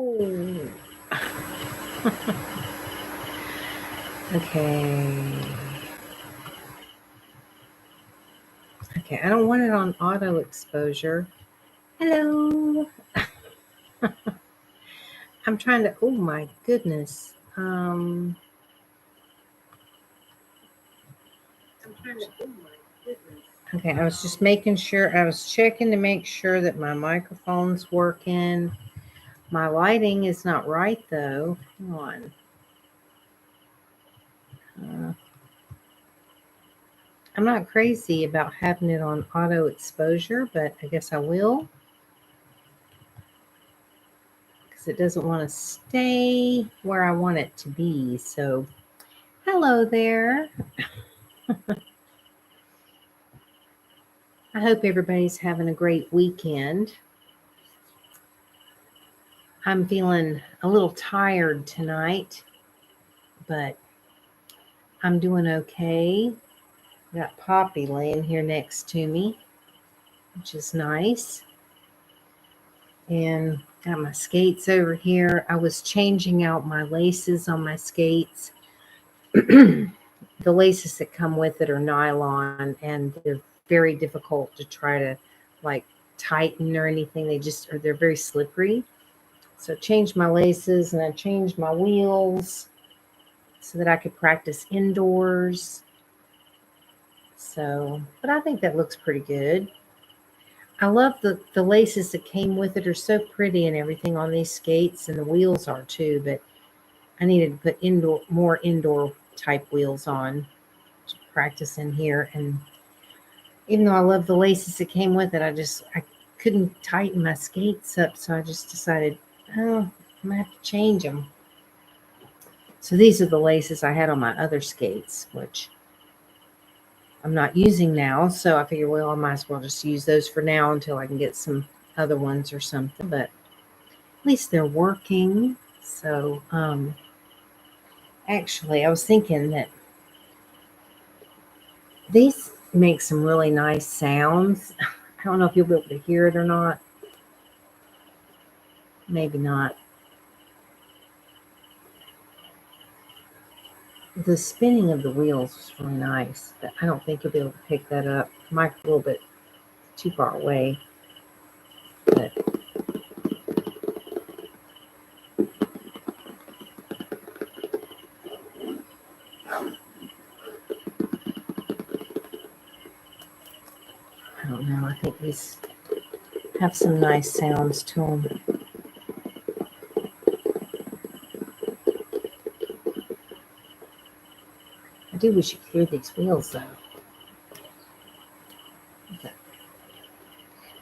Oh. Okay. Okay, I don't want it on auto exposure. Hello. I'm trying to, oh my goodness. Okay, I was just making sure, I was checking to make sure that my microphone's working. My lighting is not right though. Come on. I'm not crazy about having it on auto exposure, but I guess I will. Because it doesn't want to stay where I want it to be. So, hello there. I hope everybody's having a great weekend. I'm feeling a little tired tonight, but I'm doing okay. Got Poppy laying here next to me, which is nice. And got my skates over here. I was changing out my laces on my skates. The laces that come with it are nylon, and they're very difficult to try to like tighten or anything. They're very slippery. So I changed my laces and I changed my wheels so that I could practice indoors. So, but I think that looks pretty good. I love the laces that came with it are so pretty and everything on these skates, and the wheels are too, but I needed to put more indoor type wheels on to practice in here. And even though I love the laces that came with it, I couldn't tighten my skates up, so I just decided, oh, I'm gonna have to change them. So these are the laces I had on my other skates, which I'm not using now. So I figured, well, I might as well just use those for now until I can get some other ones or something. But at least they're working. So actually, I was thinking that these make some really nice sounds. I don't know if you'll be able to hear it or not. Maybe not. The spinning of the wheels is really nice, but I don't think you'll be able to pick that up. Mike's a little bit too far away. But I don't know. I think these have some nice sounds to them. I do wish you could hear these wheels though. But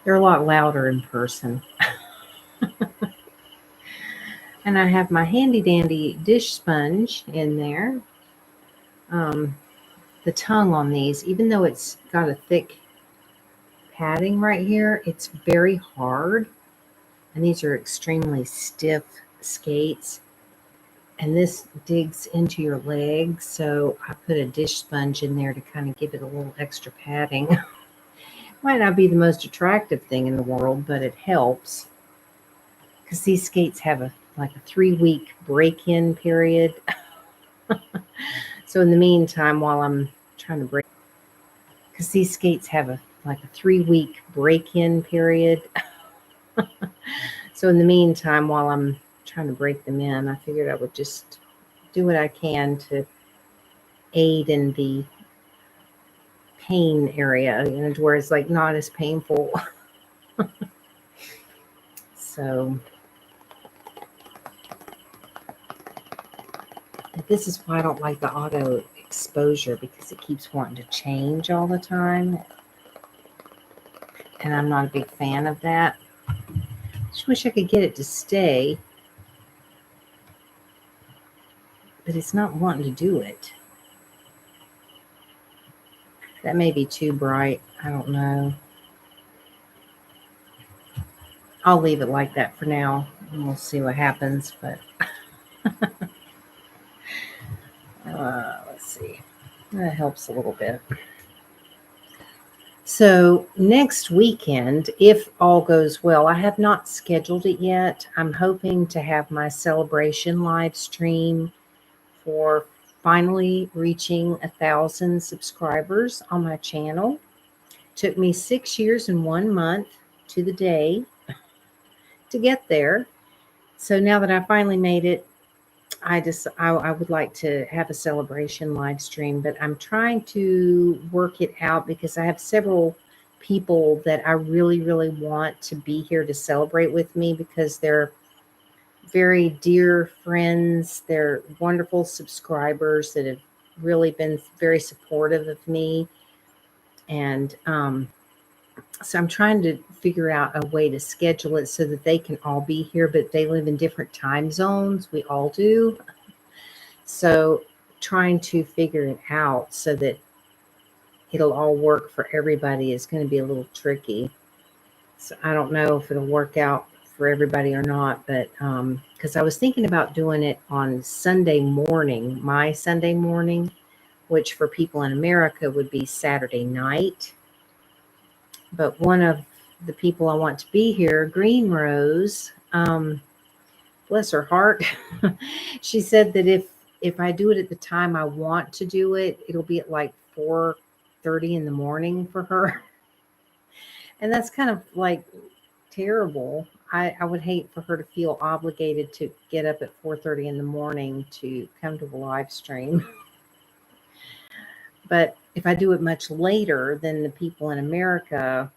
they're a lot louder in person. And I have my handy dandy dish sponge in there. The tongue on these, even though it's got a thick padding right here, it's very hard. And these are extremely stiff skates. And this digs into your leg, so I put a dish sponge in there to kind of give it a little extra padding. Might not be the most attractive thing in the world, but it helps because these skates have a 3-week break-in period. So in the meantime, while I'm trying to break, because these skates have a 3-week break-in period. So in the meantime, while I'm trying to break them in, I figured I would just do what I can to aid in the pain area, to where it's like not as painful. So this is why I don't like the auto exposure, because it keeps wanting to change all the time. And I'm not a big fan of that. Just wish I could get it to stay. But it's not wanting to do it. That may be too bright. I don't know. I'll leave it like that for now, and we'll see what happens. But let's see. That helps a little bit. So next weekend, if all goes well, I have not scheduled it yet. I'm hoping to have my celebration live stream for finally reaching 1,000 subscribers on my channel. Took me 6 years and 1 month to the day to get there. So now that I finally made it, I would like to have a celebration live stream, but I'm trying to work it out because I have several people that I really, really want to be here to celebrate with me because they're very dear friends. They're wonderful subscribers that have really been very supportive of me. And so I'm trying to figure out a way to schedule it so that they can all be here, but they live in different time zones. We all do. So trying to figure it out so that it'll all work for everybody is going to be a little tricky. So I don't know if it'll work out for everybody or not, but because I was thinking about doing it on Sunday morning, my Sunday morning, which for people in America would be Saturday night. But one of the people I want to be here, Green Rose, bless her heart, she said that if I do it at the time I want to do it, it'll be at like 4:30 in the morning for her. And that's kind of like terrible. I would hate for her to feel obligated to get up at 4:30 in the morning to come to the live stream. But if I do it much later, then the people in America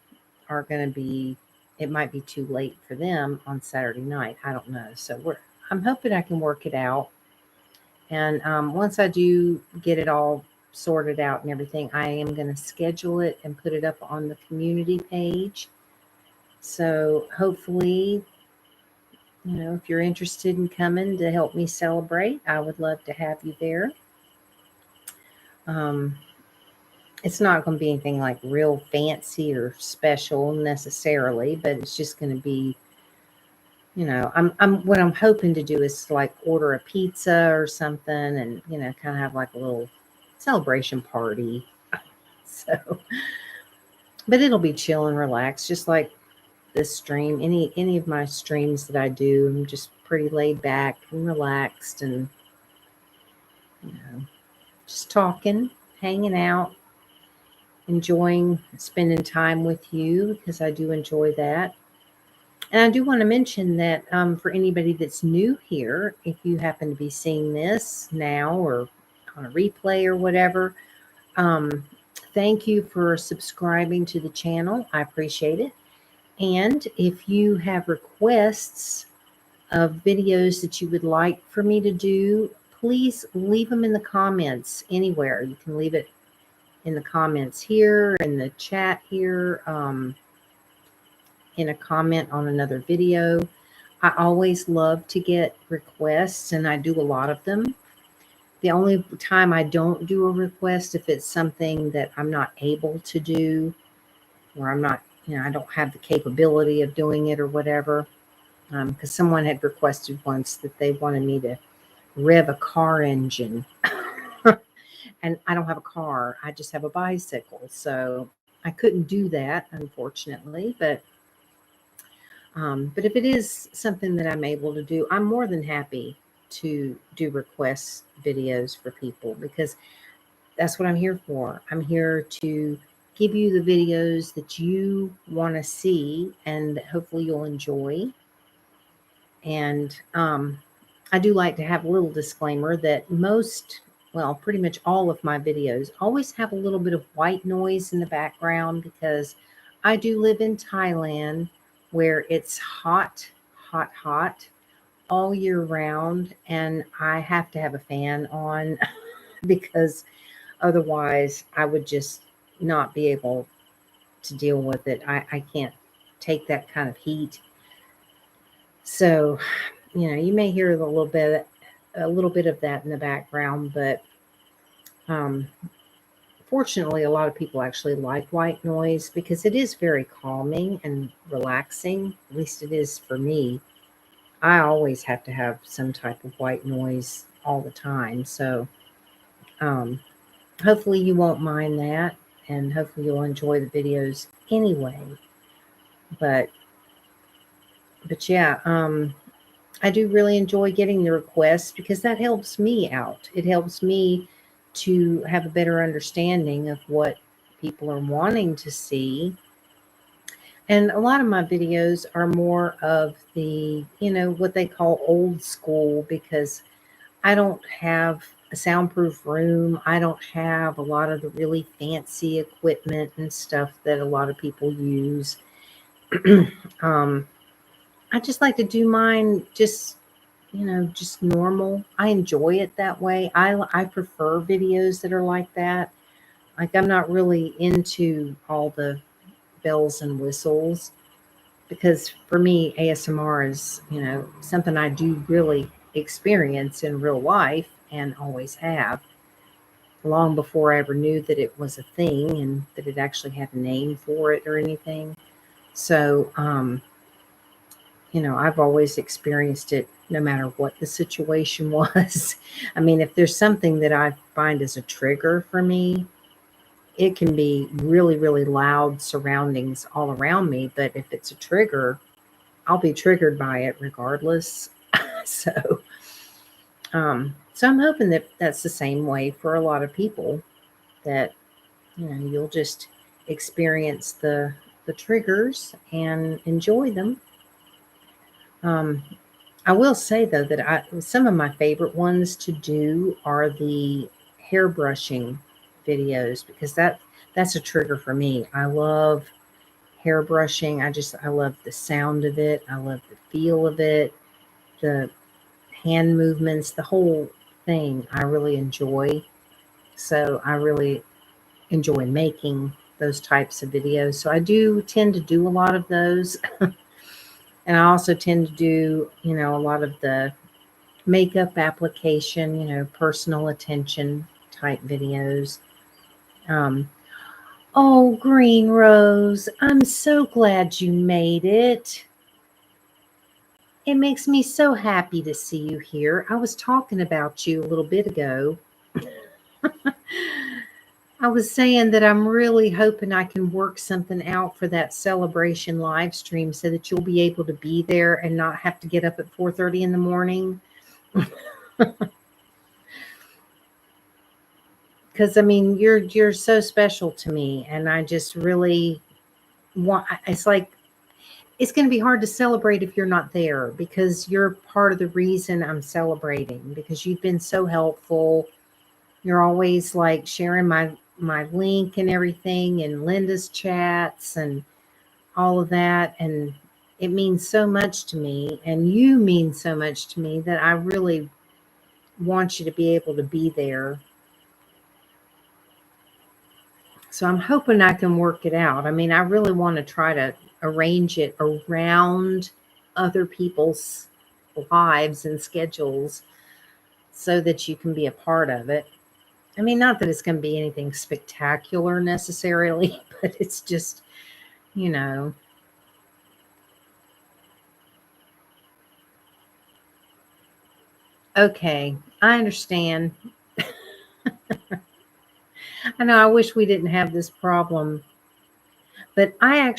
are going to be, it might be too late for them on Saturday night. I don't know. So I'm hoping I can work it out. And once I do get it all sorted out and everything, I am going to schedule it and put it up on the community page. So hopefully, if you're interested in coming to help me celebrate, I would love to have you there. It's not going to be anything like real fancy or special necessarily, but it's just going to be, what I'm hoping to do is like order a pizza or something and, kind of have like a little celebration party. So, but it'll be chill and relaxed, just like this stream. Any of my streams that I do, I'm just pretty laid back and relaxed and, just talking, hanging out, enjoying spending time with you because I do enjoy that. And I do want to mention that for anybody that's new here, if you happen to be seeing this now or on a replay or whatever, thank you for subscribing to the channel. I appreciate it. And if you have requests of videos that you would like for me to do, please leave them in the comments anywhere. You can leave it in the comments here, in the chat here, in a comment on another video. I always love to get requests, and I do a lot of them. The only time I don't do a request if it's something that I'm not able to do, or I'm not, I don't have the capability of doing it or whatever. Because someone had requested once that they wanted me to rev a car engine. And I don't have a car. I just have a bicycle. So I couldn't do that, unfortunately. But if it is something that I'm able to do, I'm more than happy to do request videos for people because that's what I'm here for. I'm here to give you the videos that you want to see and that hopefully you'll enjoy. And I do like to have a little disclaimer that pretty much all of my videos always have a little bit of white noise in the background because I do live in Thailand where it's hot, hot, hot all year round. And I have to have a fan on because otherwise I would just not be able to deal with it. I can't take that kind of heat. So, you may hear a little bit of that in the background, but fortunately, a lot of people actually like white noise because it is very calming and relaxing. At least it is for me. I always have to have some type of white noise all the time. So hopefully you won't mind that. and hopefully you'll enjoy the videos anyway. But yeah, I do really enjoy getting the requests because that helps me out. It helps me to have a better understanding of what people are wanting to see. And a lot of my videos are more of the, what they call old school, because I don't have a soundproof room. I don't have a lot of the really fancy equipment and stuff that a lot of people use. um, I just like to do mine just normal. I enjoy it that way. I prefer videos that are like that. Like, I'm not really into all the bells and whistles, because for me, ASMR is, something I do really experience in real life and always have, long before I ever knew that it was a thing and that it actually had a name for it or anything. So, I've always experienced it no matter what the situation was. I mean, if there's something that I find is a trigger for me, it can be really, really loud surroundings all around me. But if it's a trigger, I'll be triggered by it regardless. So, so I'm hoping that that's the same way for a lot of people, that, you'll just experience the triggers and enjoy them. Um, I will say though that some of my favorite ones to do are the hair brushing videos, because that's a trigger for me. I love hair brushing. I love the sound of it. I love the feel of it, the hand movements, the whole thing. I really enjoy. So I really enjoy making those types of videos. So I do tend to do a lot of those. And I also tend to do, a lot of the makeup application, personal attention type videos. Um, oh, Green Rose, I'm so glad you made it. It makes me so happy to see you here. I was talking about you a little bit ago. I was saying that I'm really hoping I can work something out for that celebration live stream so that you'll be able to be there and not have to get up at 4:30 in the morning. Because I mean, you're so special to me, and I just really want. It's like it's going to be hard to celebrate if you're not there, because you're part of the reason I'm celebrating, because you've been so helpful. You're always like sharing my link and everything, and Linda's chats and all of that, and it means so much to me, and you mean so much to me, that I really want you to be able to be there. So I'm hoping I can work it out. I mean, I really want to try to arrange it around other people's lives and schedules so that you can be a part of it. I mean, not that it's going to be anything spectacular necessarily, but it's just, you know. Okay, I understand. I know, I wish we didn't have this problem. But I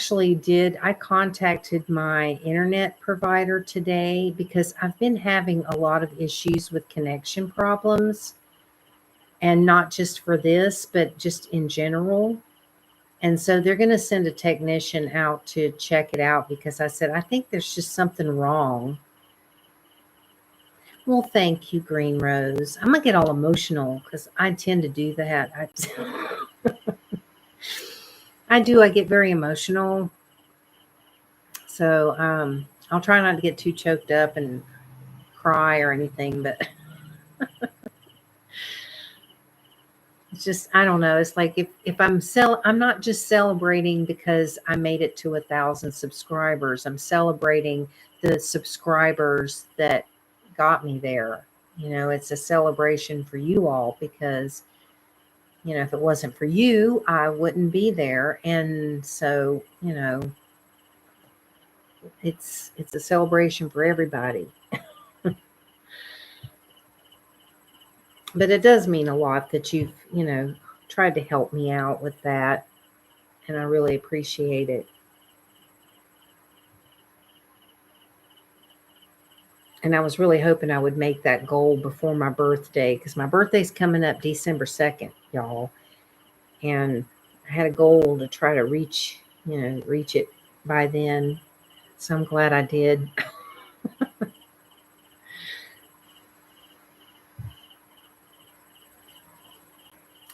contacted my internet provider today because I've been having a lot of issues with connection problems, and not just for this, but just in general. And so they're going to send a technician out to check it out, because I said, I think there's just something wrong. Well, thank you, Green Rose. I'm going to get all emotional because I tend to do that. I do. I get very emotional. So I'll try not to get too choked up and cry or anything, but it's just, I don't know. It's like if I'm not just celebrating because I made it to 1,000 subscribers. I'm celebrating the subscribers that got me there. It's a celebration for you all, because if it wasn't for you, I wouldn't be there. And so, it's a celebration for everybody. But it does mean a lot that you've, tried to help me out with that, and I really appreciate it. And I was really hoping I would make that goal before my birthday, because my birthday's coming up December 2nd, y'all. And I had a goal to try to reach it by then. So I'm glad I did.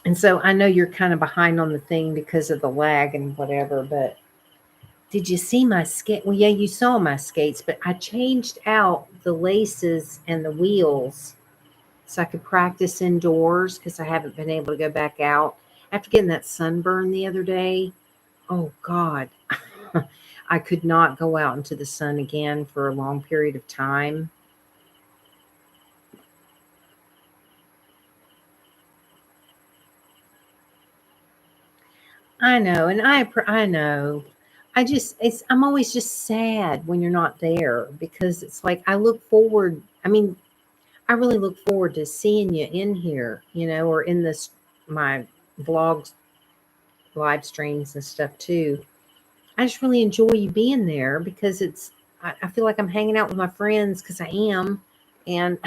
And so I know you're kind of behind on the thing because of the lag and whatever, but did you see my skate? Well, yeah, you saw my skates, but I changed out the laces and the wheels so I could practice indoors because I haven't been able to go back out after getting that sunburn the other day. Oh God, I could not go out into the sun again for a long period of time. I know, and I know. I'm always just sad when you're not there because it's like I look forward. I mean, I really look forward to seeing you in here, or in this my vlogs, live streams and stuff too. I just really enjoy you being there because I feel like I'm hanging out with my friends because I am, and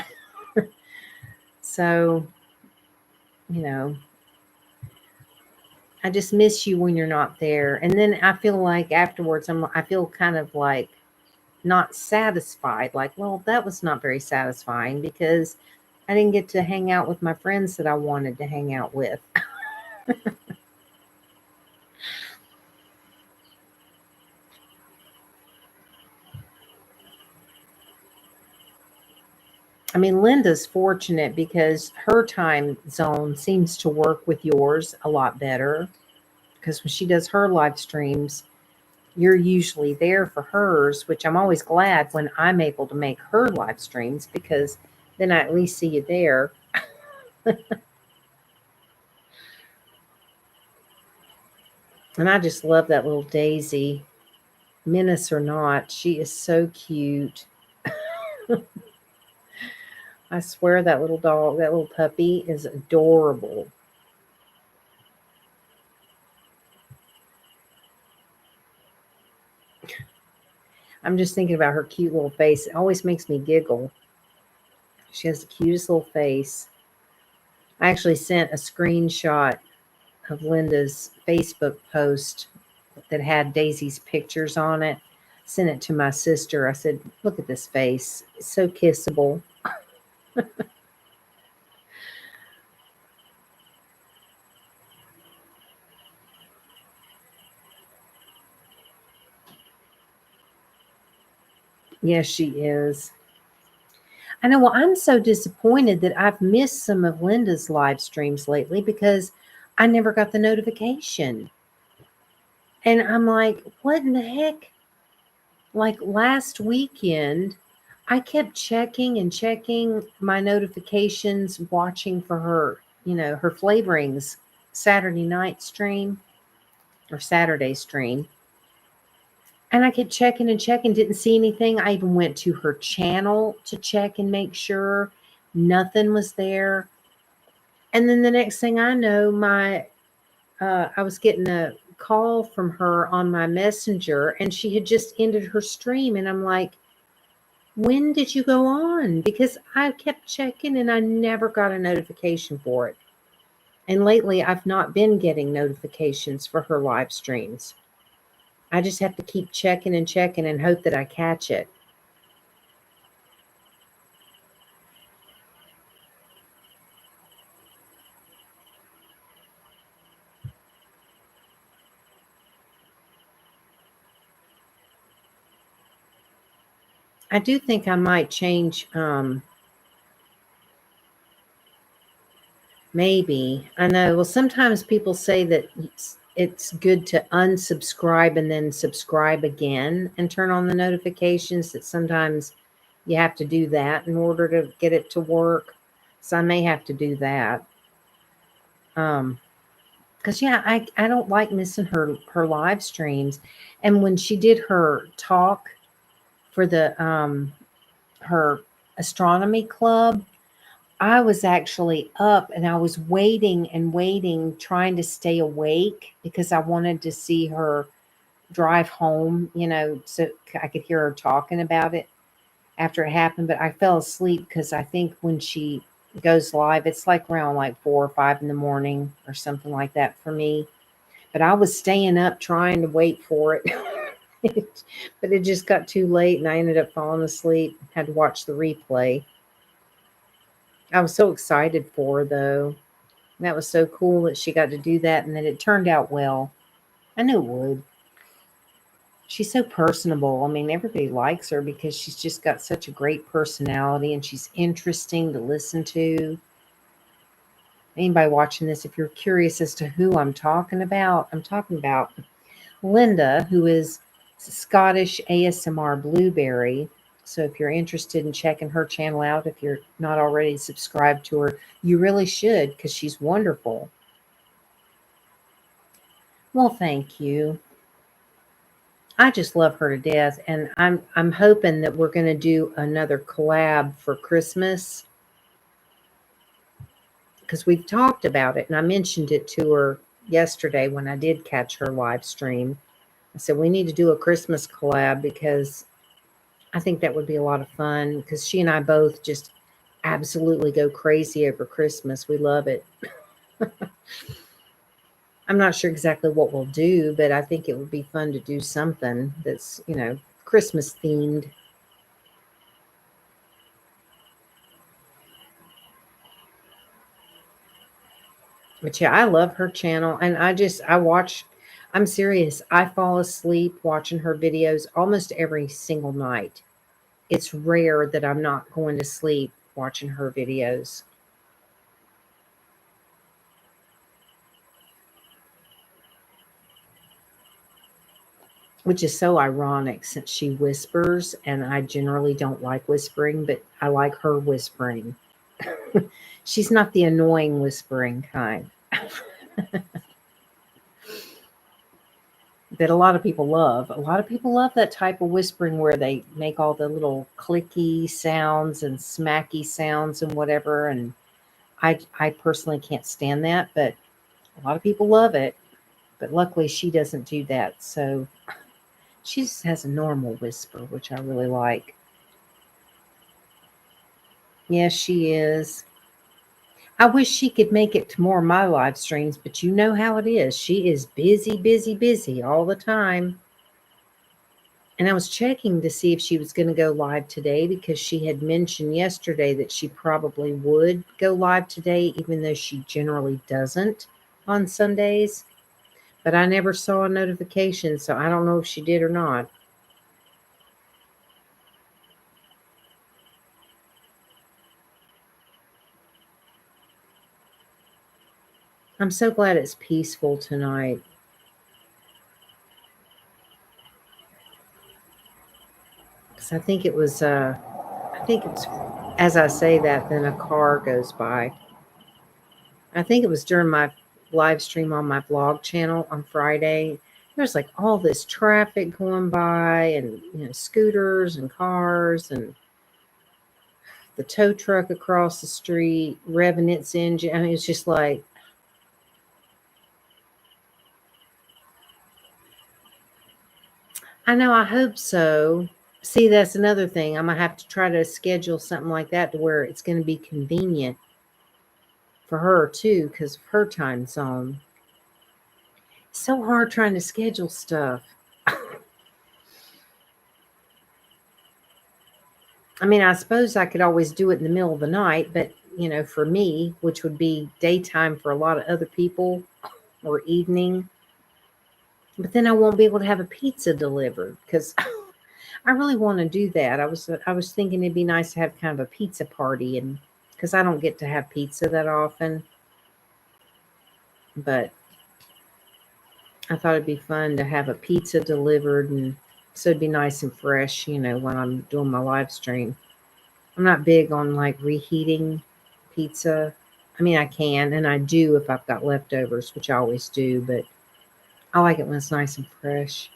so you know I just miss you when you're not there, and then I feel like afterwards I feel kind of like not satisfied. Like, well, that was not very satisfying because I didn't get to hang out with my friends that I wanted to hang out with. I mean, Linda's fortunate because her time zone seems to work with yours a lot better. Because when she does her live streams, you're usually there for hers, which I'm always glad when I'm able to make her live streams because then I at least see you there. And I just love that little Daisy, menace or not. She is so cute. I swear that little dog, that little puppy is adorable. I'm just thinking about her cute little face. It always makes me giggle. She has the cutest little face. I actually sent a screenshot of Linda's Facebook post that had Daisy's pictures on it. Sent it to my sister. I said, "Look at this face. It's so kissable." Yes, she is. I know. Well, I'm so disappointed that I've missed some of Linda's live streams lately because I never got the notification. And I'm like, what in the heck? Like last weekend, I kept checking and checking my notifications, watching for her flavorings Saturday night stream or Saturday stream. And I kept checking and checking, didn't see anything. I even went to her channel to check and make sure nothing was there. And then the next thing I know, I was getting a call from her on my messenger, and she had just ended her stream, and I'm like, when did you go on? Because I kept checking and I never got a notification for it. And lately, I've not been getting notifications for her live streams. I just have to keep checking and checking and hope that I catch it. I do think I might change, maybe. I know. Well, sometimes people say that it's good to unsubscribe and then subscribe again and turn on the notifications, that sometimes you have to do that in order to get it to work. So I may have to do that. Because yeah, I don't like missing her live streams. And when she did her talk for the her astronomy club, I was actually up and I was waiting and waiting, trying to stay awake because I wanted to see her drive home, so I could hear her talking about it after it happened. But I fell asleep because I think when she goes live, it's like around like 4 or 5 in the morning or something like that for me. But I was staying up trying to wait for it. But it just got too late and I ended up falling asleep. Had to watch the replay. I was so excited for her though. That was so cool that she got to do that and that it turned out well. I knew it would. She's so personable. I mean, everybody likes her because she's just got such a great personality and she's interesting to listen to. Anybody watching this, if you're curious as to who I'm talking about Linda, who is Scottish ASMR Blueberry. So if you're interested in checking her channel out, if you're not already subscribed to her, you really should because she's wonderful. Well, thank you. I just love her to death, and I'm hoping that we're going to do another collab for Christmas because we've talked about it, and I mentioned it to her yesterday when I did catch her live stream. I said we need to do a Christmas collab because I think that would be a lot of fun because she and I both just absolutely go crazy over Christmas. We love it. I'm not sure exactly what we'll do, but I think it would be fun to do something that's, Christmas themed. But yeah, I love her channel and I'm serious. I fall asleep watching her videos almost every single night. It's rare that I'm not going to sleep watching her videos, which is so ironic since she whispers and I generally don't like whispering, but I like her whispering. She's not the annoying whispering kind that a lot of people love. A lot of people love that type of whispering where they make all the little clicky sounds and smacky sounds and whatever. And I personally can't stand that, but a lot of people love it. But luckily, she doesn't do that. So she just has a normal whisper, which I really like. Yes, she is. I wish she could make it to more of my live streams, but you know how it is. She is busy, busy, busy all the time. And I was checking to see if she was going to go live today because she had mentioned yesterday that she probably would go live today, even though she generally doesn't on Sundays. But I never saw a notification, so I don't know if she did or not. I'm so glad it's peaceful tonight because I think it's, as I say that, then a car goes by. I think it was during my live stream on my vlog channel on Friday. There's like all this traffic going by and scooters and cars and the tow truck across the street revving its engine. I mean, it's just like, I know, I hope so. See, that's another thing. I'm gonna have to try to schedule something like that to where it's gonna be convenient for her too, because of her time zone. It's so hard trying to schedule stuff. I mean, I suppose I could always do it in the middle of the night, but for me, which would be daytime for a lot of other people or evening, but then I won't be able to have a pizza delivered because I really want to do that. I was thinking it'd be nice to have kind of a pizza party and because I don't get to have pizza that often, but I thought it'd be fun to have a pizza delivered and so it'd be nice and fresh, when I'm doing my live stream. I'm not big on like reheating pizza. I mean, I can and I do if I've got leftovers, which I always do, but I like it when it's nice and fresh.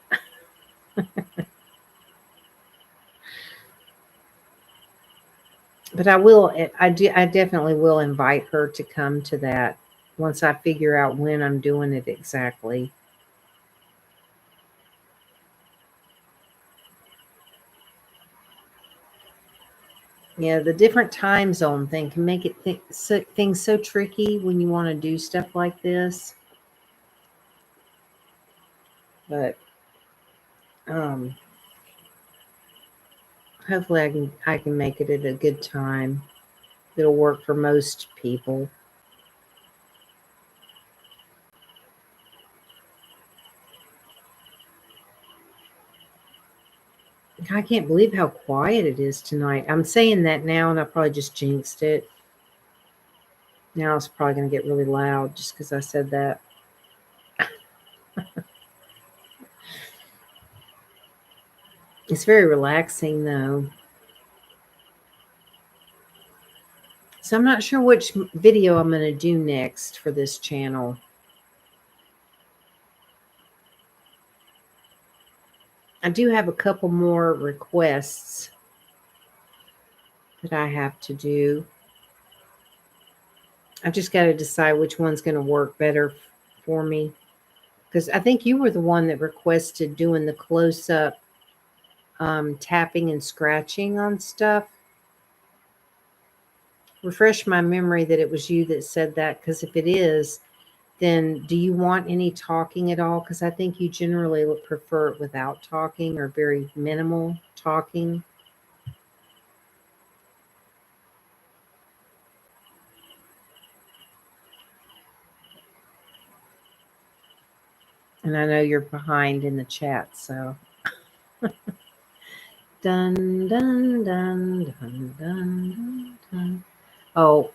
But I definitely will invite her to come to that once I figure out when I'm doing it exactly. Yeah, the different time zone thing can make things so tricky when you want to do stuff like this. But um, hopefully, I can make it at a good time. It'll work for most people. I can't believe how quiet it is tonight. I'm saying that now, and I probably just jinxed it. Now it's probably going to get really loud just because I said that. It's very relaxing, though. So I'm not sure which video I'm going to do next for this channel. I do have a couple more requests that I have to do. I've just got to decide which one's going to work better for me. Because I think you were the one that requested doing the close up tapping and scratching on stuff. Refresh my memory that it was you that said that. Because if it is, then do you want any talking at all? Because I think you generally would prefer it without talking or very minimal talking. And I know you're behind in the chat, so dun dun dun dun dun dun. Dun. Oh,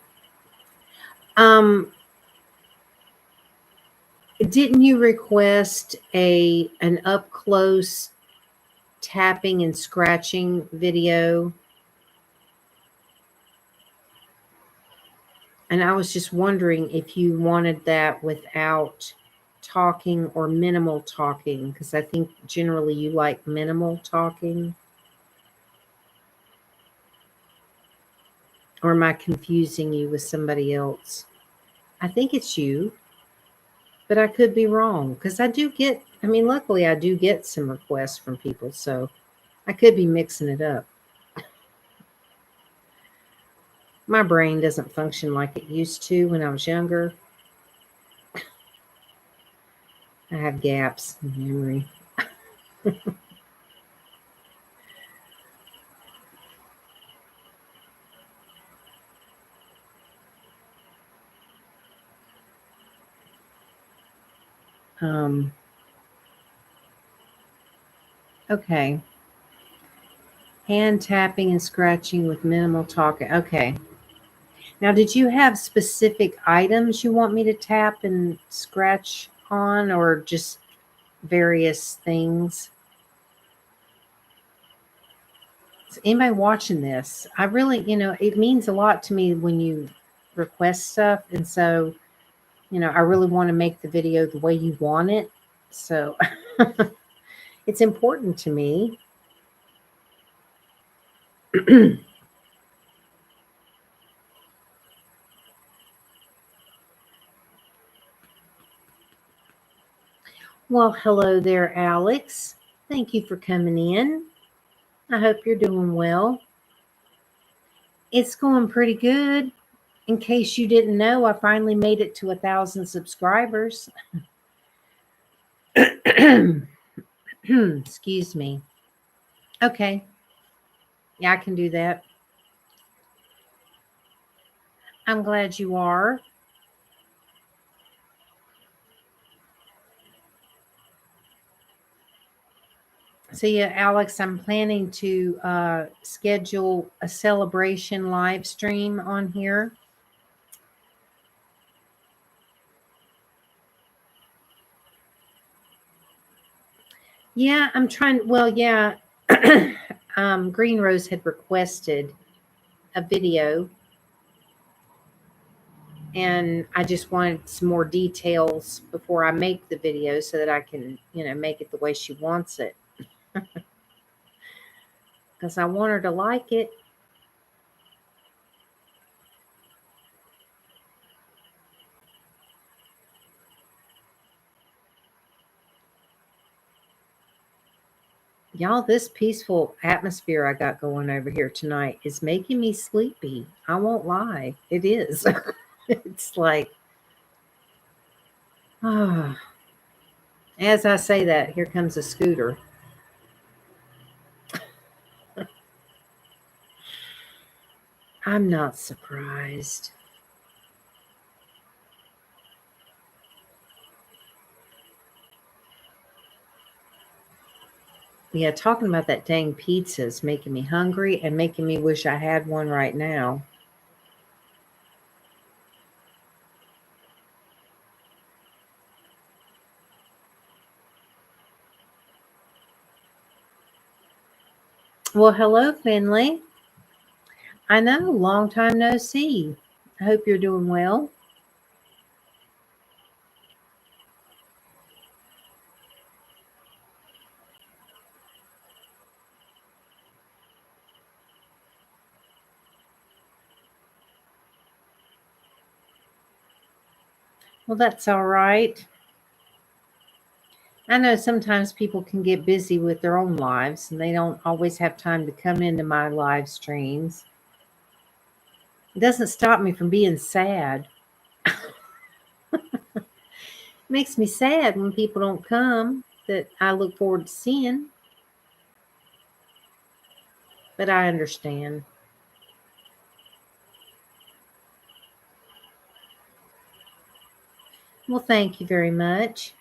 um, didn't you request an up close tapping and scratching video? And I was just wondering if you wanted that without talking or minimal talking, because I think generally you like minimal talking. Or am I confusing you with somebody else? I think it's you, but I could be wrong because I mean, luckily I do get some requests from people, so I could be mixing it up. My brain doesn't function like it used to when I was younger. I have gaps in memory. Um, okay. Hand tapping and scratching with minimal talking. Okay. Now, did you have specific items you want me to tap and scratch on, or just various things? Is anybody watching this? I really, it means a lot to me when you request stuff. And so, I really want to make the video the way you want it. So it's important to me. Well, hello there, Alex. Thank you for coming in. I hope you're doing well. It's going pretty good. In case you didn't know, I finally made it to 1,000 subscribers. Excuse me. Okay. Yeah, I can do that. I'm glad you are. So, yeah, Alex, I'm planning to schedule a celebration live stream on here. Yeah, I'm trying. Well, yeah, Green Rose had requested a video, and I just wanted some more details before I make the video so that I can, make it the way she wants it. Because I want her to like it. Y'all, this peaceful atmosphere I got going over here tonight is making me sleepy. I won't lie. It is. It's like, ah. As I say that, here comes a scooter. I'm not surprised. Yeah, talking about that dang pizza is making me hungry and making me wish I had one right now. Well, hello, Finley. I know, long time no see. I hope you're doing well. Well, that's all right. I know sometimes people can get busy with their own lives and they don't always have time to come into my live streams. It doesn't stop me from being sad. It makes me sad when people don't come that I look forward to seeing, but I understand. Well, thank you very much.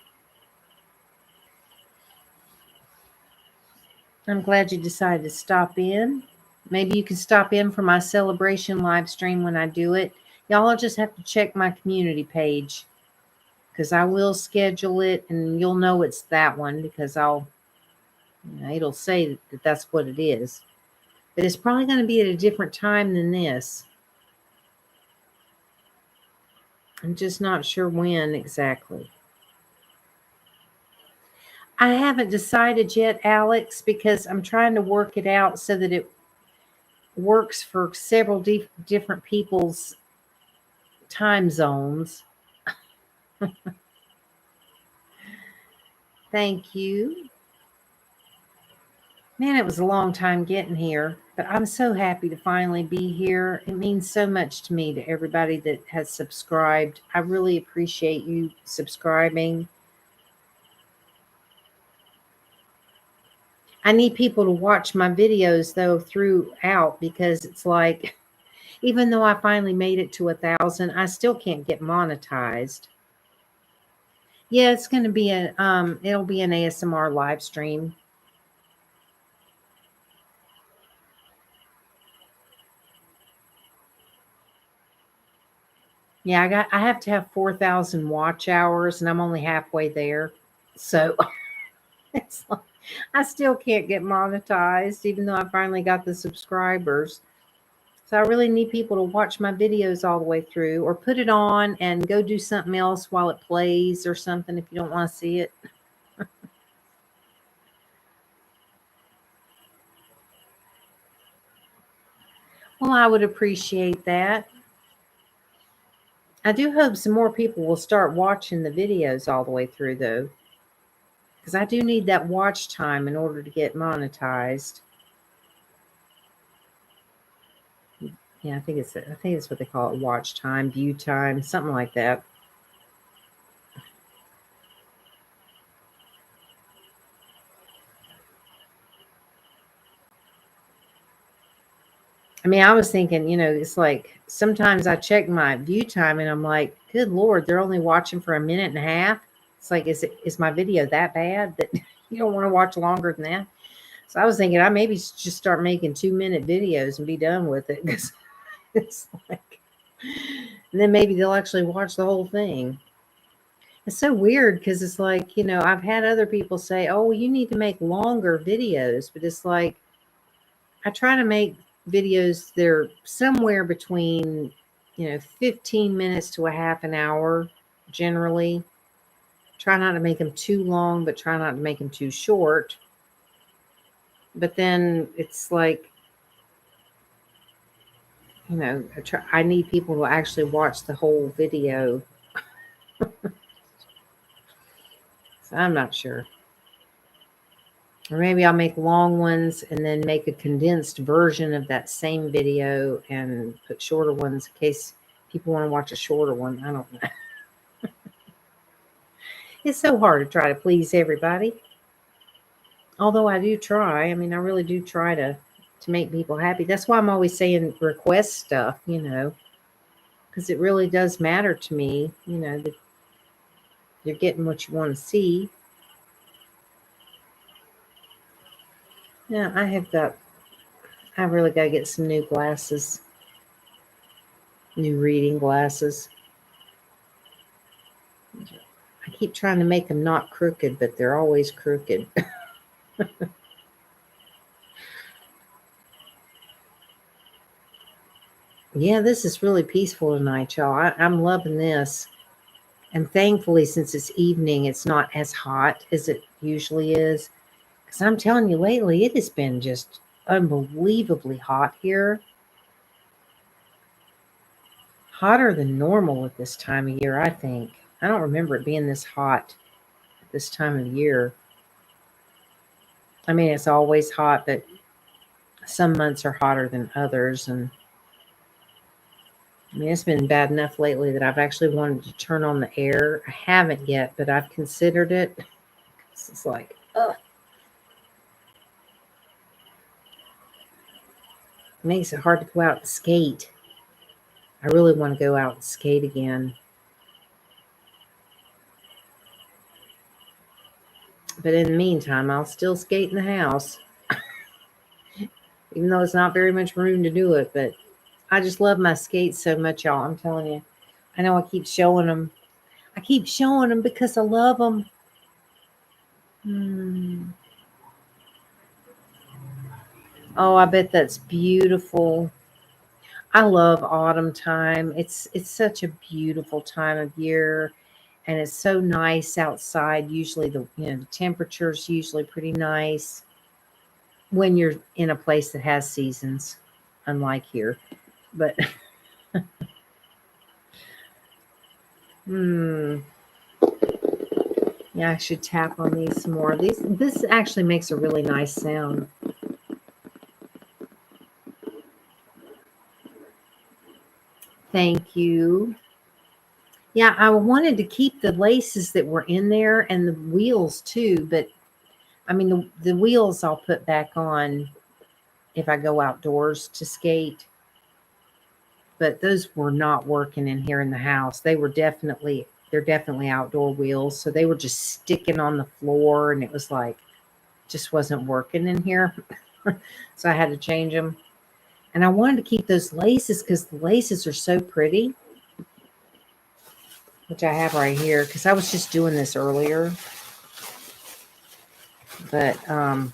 I'm glad you decided to stop in. Maybe you can stop in for my celebration live stream when I do it. Y'all will just have to check my community page because I will schedule it and you'll know it's that one because it'll say that that's what it is. But it's probably going to be at a different time than this. I'm just not sure when exactly. I haven't decided yet, Alex, because I'm trying to work it out so that it works for several different people's time zones. Thank you. Man, it was a long time getting here, but I'm so happy to finally be here. It means so much to me, to everybody that has subscribed. I really appreciate you subscribing. I need people to watch my videos though throughout because it's like, even though I finally made it to 1,000, I still can't get monetized. Yeah, it's going to be it'll be an ASMR live stream. Yeah, I have to have 4,000 watch hours and I'm only halfway there. So it's like, I still can't get monetized even though I finally got the subscribers. So I really need people to watch my videos all the way through or put it on and go do something else while it plays or something if you don't want to see it. Well, I would appreciate that. I do hope some more people will start watching the videos all the way through though, because I do need that watch time in order to get monetized. Yeah, I think it's what they call it, watch time, view time, something like that. I mean, I was thinking, it's like sometimes I check my view time and I'm like, good Lord, they're only watching for a minute and a half. It's like, is my video that bad that you don't want to watch longer than that? So I was thinking I maybe just start making 2-minute videos and be done with it because it's like, and then maybe they'll actually watch the whole thing. It's so weird because it's like, I've had other people say, oh, well, you need to make longer videos, but it's like, I try to make videos, they're somewhere between, 15 minutes to a half an hour generally. Try not to make them too long, but try not to make them too short. But then it's like, I need people to actually watch the whole video. So I'm not sure. Or maybe I'll make long ones and then make a condensed version of that same video and put shorter ones in case people want to watch a shorter one. I don't know. It's so hard to try to please everybody. Although I do try. I mean, I really do try to make people happy. That's why I'm always saying request stuff, because it really does matter to me, that you're getting what you want to see. Yeah, I really got to get some new glasses, new reading glasses. I keep trying to make them not crooked, but they're always crooked. Yeah, this is really peaceful tonight, y'all. I'm loving this. And thankfully, since it's evening, it's not as hot as it usually is. Because I'm telling you, lately, it has been just unbelievably hot here. Hotter than normal at this time of year, I think. I don't remember it being this hot at this time of year. I mean, it's always hot, but some months are hotter than others. And I mean, it's been bad enough lately that I've actually wanted to turn on the air. I haven't yet, but I've considered it. It's like, ugh. It makes it hard to go out and skate. I really want to go out and skate again. But in the meantime, I'll still skate in the house, even though it's not very much room to do it. But I just love my skates so much, y'all. I'm telling you. I know I keep showing them. I keep showing them because I love them. Oh, I bet that's beautiful. I love autumn time. It's such a beautiful time of year, and it's so nice outside. Usually the temperature's usually pretty nice when you're in a place that has seasons, unlike here. But hmm, yeah, I should tap on these some more. This actually makes a really nice sound. Thank you. Yeah, I wanted to keep the laces that were in there and the wheels too, but I mean the wheels I'll put back on if I go outdoors to skate, but those were not working in here in the house. They're definitely outdoor wheels, so they were just sticking on the floor and it was like just wasn't working in here. So I had to change them. And I wanted to keep those laces cuz the laces are so pretty, which I have right here cuz I was just doing this earlier. But I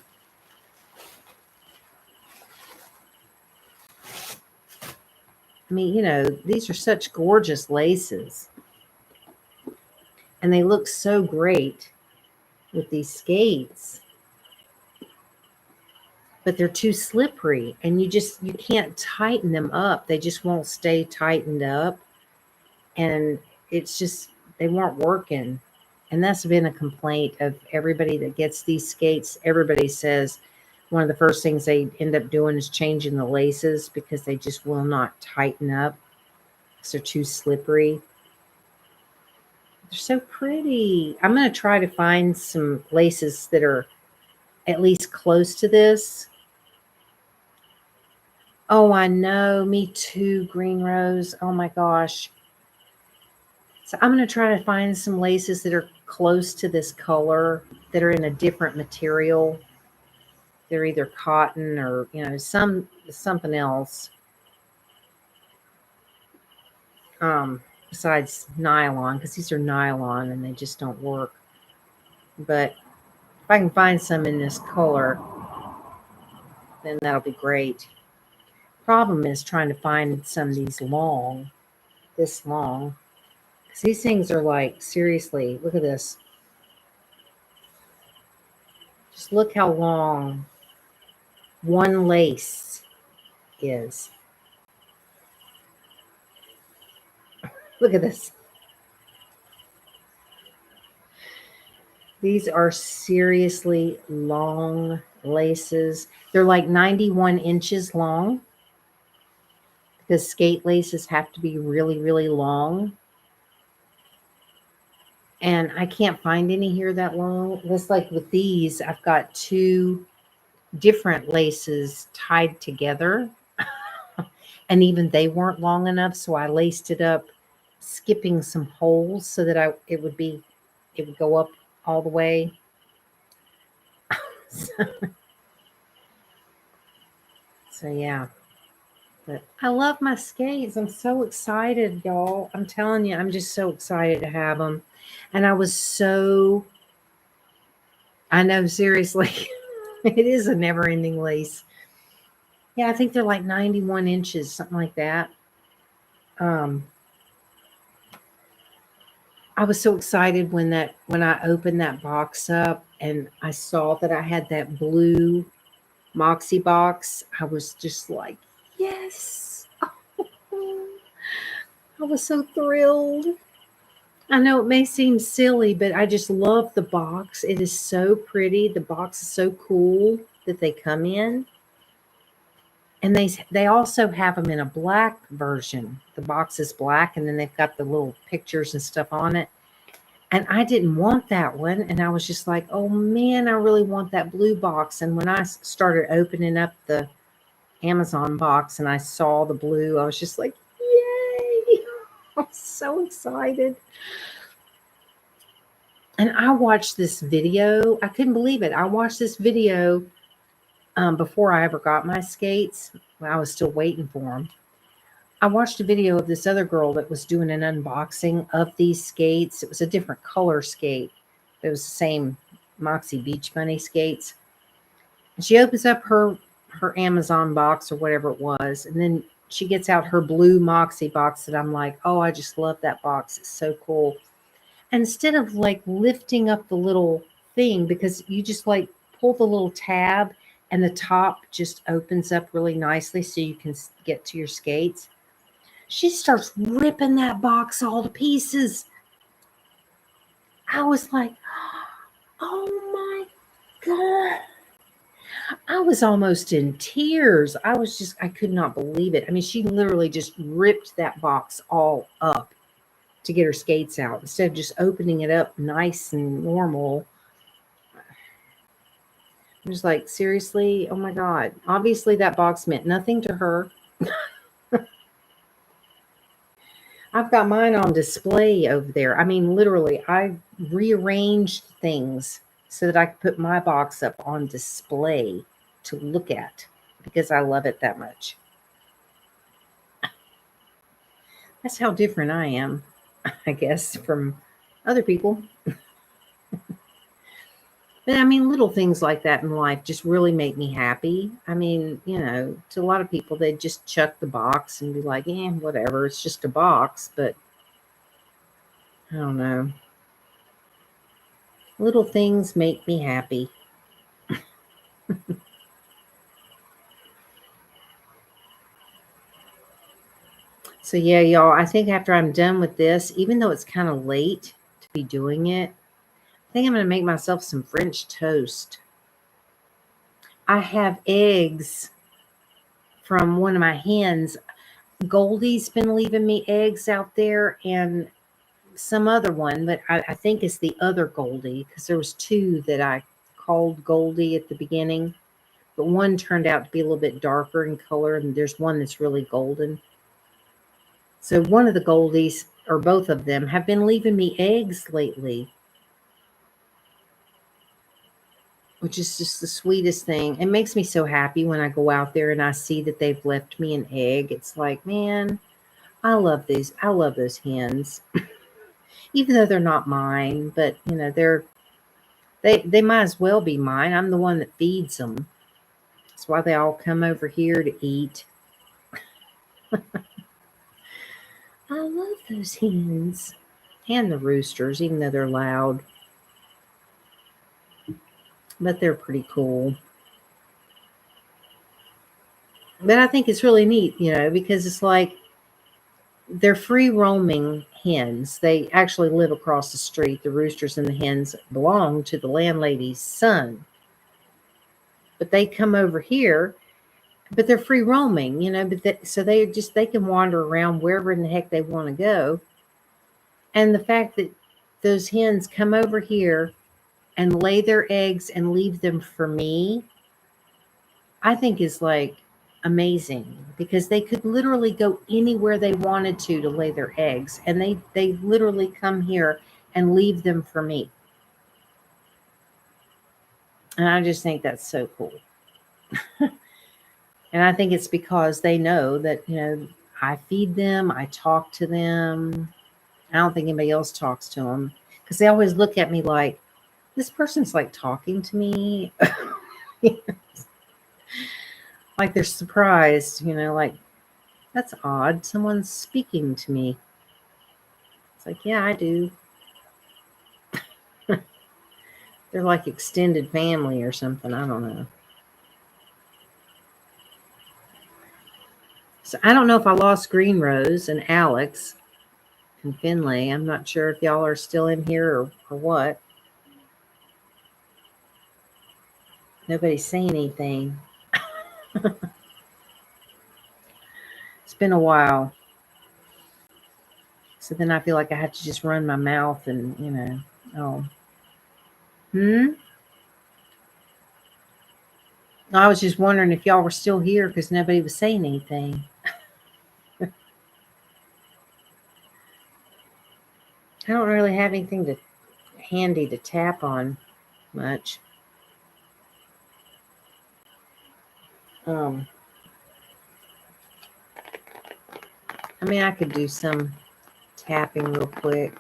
mean, these are such gorgeous laces and they look so great with these skates, but they're too slippery and you can't tighten them up. They just won't stay tightened up and it's just they weren't working. And that's been a complaint of everybody that gets these skates. Everybody says one of the first things they end up doing is changing the laces because they just will not tighten up because they're too slippery. They're so pretty. I'm going to try to find some laces that are at least close to this. Oh, I know. Me too, Green Rose. Oh my gosh. So I'm going to try to find some laces that are close to this color that are in a different material. They're either cotton or, something else. Besides nylon, because these are nylon and they just don't work. But if I can find some in this color, then that'll be great. Problem is trying to find some of these this long. Because these things are like, seriously, look at this. Just look how long one lace is. Look at this. These are seriously long laces. They're like 91 inches long because skate laces have to be really, really long. And I can't find any here that long. Just like with these, I've got two different laces tied together. And even they weren't long enough, so I laced it up, skipping some holes so that it would go up all the way. So yeah, but I love my skates. I'm so excited, y'all. I'm telling you, I'm just so excited to have them. And I know, seriously, it is a never ending lace. Yeah, I think they're like 91 inches, something like that. Um, I was so excited when I opened that box up and I saw that I had that blue Moxie box. I was just like, yes. I was so thrilled. I know it may seem silly, but I just love the box. It is so pretty. The box is so cool that they come in. And they also have them in a black version. The box is black and then they've got the little pictures and stuff on it. And I didn't want that one, and I was just like, "Oh man, I really want that blue box." And when I started opening up the Amazon box and I saw the blue, I was just like, "Yay!" I was so excited. And I watched this video. I couldn't believe it. I watched this video before I ever got my skates. I was still waiting for them. I watched a video of this other girl that was doing an unboxing of these skates. It was a different color skate. It was the same Moxie Beach Bunny skates. And she opens up her Amazon box or whatever it was, and then she gets out her blue Moxie box that I'm like, "Oh, I just love that box. It's so cool." And instead of like lifting up the little thing, because you just like pull the little tab and the top just opens up really nicely so you can get to your skates. She starts ripping that box all to pieces. I was like, oh my God. I was almost in tears. I could not believe it. I mean, she literally just ripped that box all up to get her skates out instead of just opening it up nice and normal. I'm just like, seriously? Oh my God. Obviously, that box meant nothing to her. I've got mine on display over there. I mean, literally, I rearranged things so that I could put my box up on display to look at because I love it that much. That's how different I am, I guess, from other people. But I mean, little things like that in life just really make me happy. I mean, to a lot of people, they just chuck the box and be like, whatever, it's just a box. But I don't know. Little things make me happy. So, yeah, y'all, I think after I'm done with this, even though it's kind of late to be doing it, I think I'm going to make myself some French toast. I have eggs from one of my hens. Goldie's been leaving me eggs out there and some other one, but I think it's the other Goldie because there was two that I called Goldie at the beginning, but one turned out to be a little bit darker in color, and there's one that's really golden. So one of the Goldies, or both of them, have been leaving me eggs lately, which is just the sweetest thing. It makes me so happy when I go out there and I see that they've left me an egg. It's like, man, I love these. I love those hens, even though they're not mine. But they might as well be mine. I'm the one that feeds them. That's why they all come over here to eat. I love those hens and the roosters, even though they're loud. But they're pretty cool. But I think it's really neat, because it's like They're free roaming hens. They actually live across the street. The roosters and the hens belong to the landlady's son. But they come over here, but they're free roaming, so they can wander around wherever in the heck they want to go. And the fact that those hens come over here and lay their eggs and leave them for me, I think is like amazing, because they could literally go anywhere they wanted to lay their eggs, and they literally come here and leave them for me. And I just think that's so cool. And I think it's because they know that, I feed them, I talk to them. I don't think anybody else talks to them, because they always look at me like, this person's like talking to me. Like they're surprised, like, that's odd. Someone's speaking to me. It's like, yeah, I do. They're like extended family or something. I don't know. So I don't know if I lost Green Rose and Alex and Finlay. I'm not sure if y'all are still in here or what. Nobody's saying anything. It's been a while. So then I feel like I have to just run my mouth and. Oh. I was just wondering if y'all were still here because nobody was saying anything. I don't really have anything handy to tap on much. I could do some tapping real quick.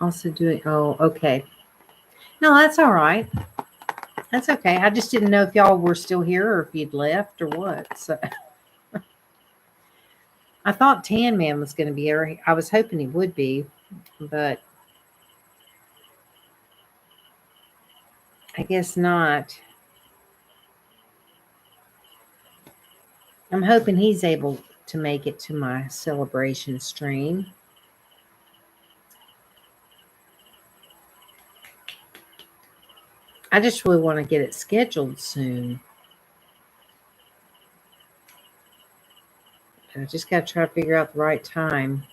Also doing, oh, okay. No, that's all right. That's okay. I just didn't know if y'all were still here or if you'd left or what. So I thought Tan Man was going to be here. I was hoping he would be, but I guess not. I'm hoping he's able to make it to my celebration stream. I just really want to get it scheduled soon. I just got to try to figure out the right time.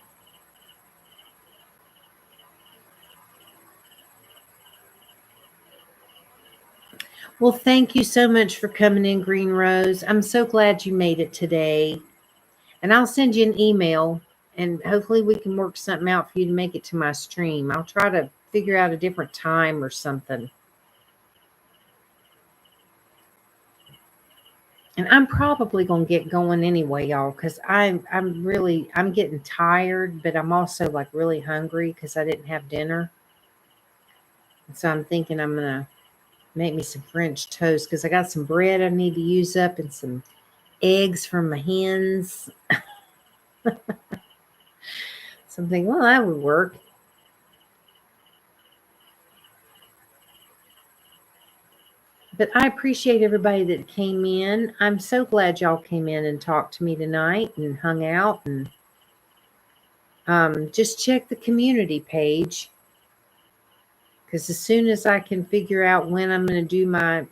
Well, thank you so much for coming in, Green Rose. I'm so glad you made it today. And I'll send you an email, and hopefully we can work something out for you to make it to my stream. I'll try to figure out a different time or something. And I'm probably going to get going anyway, y'all, because I'm getting tired, but I'm also like really hungry because I didn't have dinner. And so I'm thinking I'm going to make me some French toast because I got some bread I need to use up and some eggs from my hens. Something, well, that would work. But I appreciate everybody that came in. I'm so glad y'all came in and talked to me tonight and hung out. And just check the community page, because as soon as I can figure out when I'm going to do my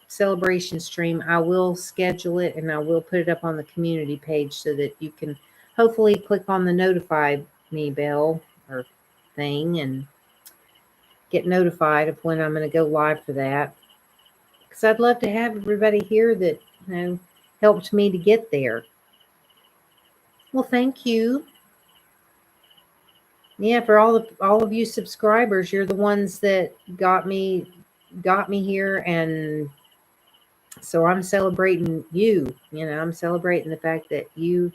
celebration stream, I will schedule it and I will put it up on the community page so that you can hopefully click on the notify me bell or thing and get notified of when I'm going to go live for that. Because I'd love to have everybody here that helped me to get there. Well, thank you. Yeah, for all of you subscribers, you're the ones that got me here, and so I'm celebrating you. I'm celebrating the fact that you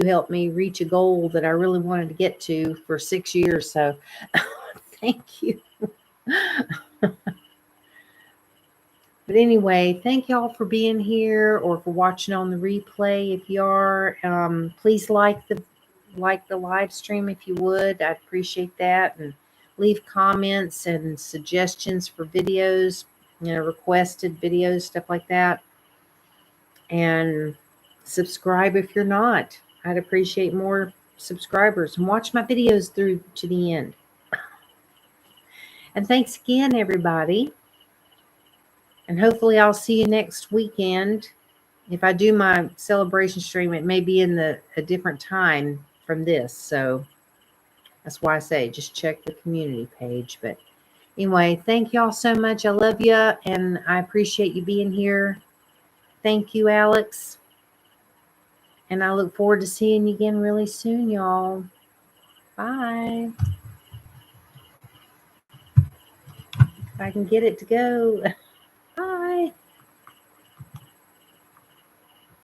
helped me reach a goal that I really wanted to get to for 6 years. So thank you. But anyway, thank y'all for being here or for watching on the replay. If you are, please like the live stream if you would. I'd appreciate that. And leave comments and suggestions for videos. requested videos, stuff like that. And subscribe if you're not. I'd appreciate more subscribers, and watch my videos through to the end. And thanks again, everybody. And hopefully I'll see you next weekend. If I do my celebration stream, it may be in a different time from this. So that's why I say just check the community page. But anyway, thank y'all so much. I love you, and I appreciate you being here. Thank you, Alex. And I look forward to seeing you again really soon, y'all. Bye. If I can get it to go.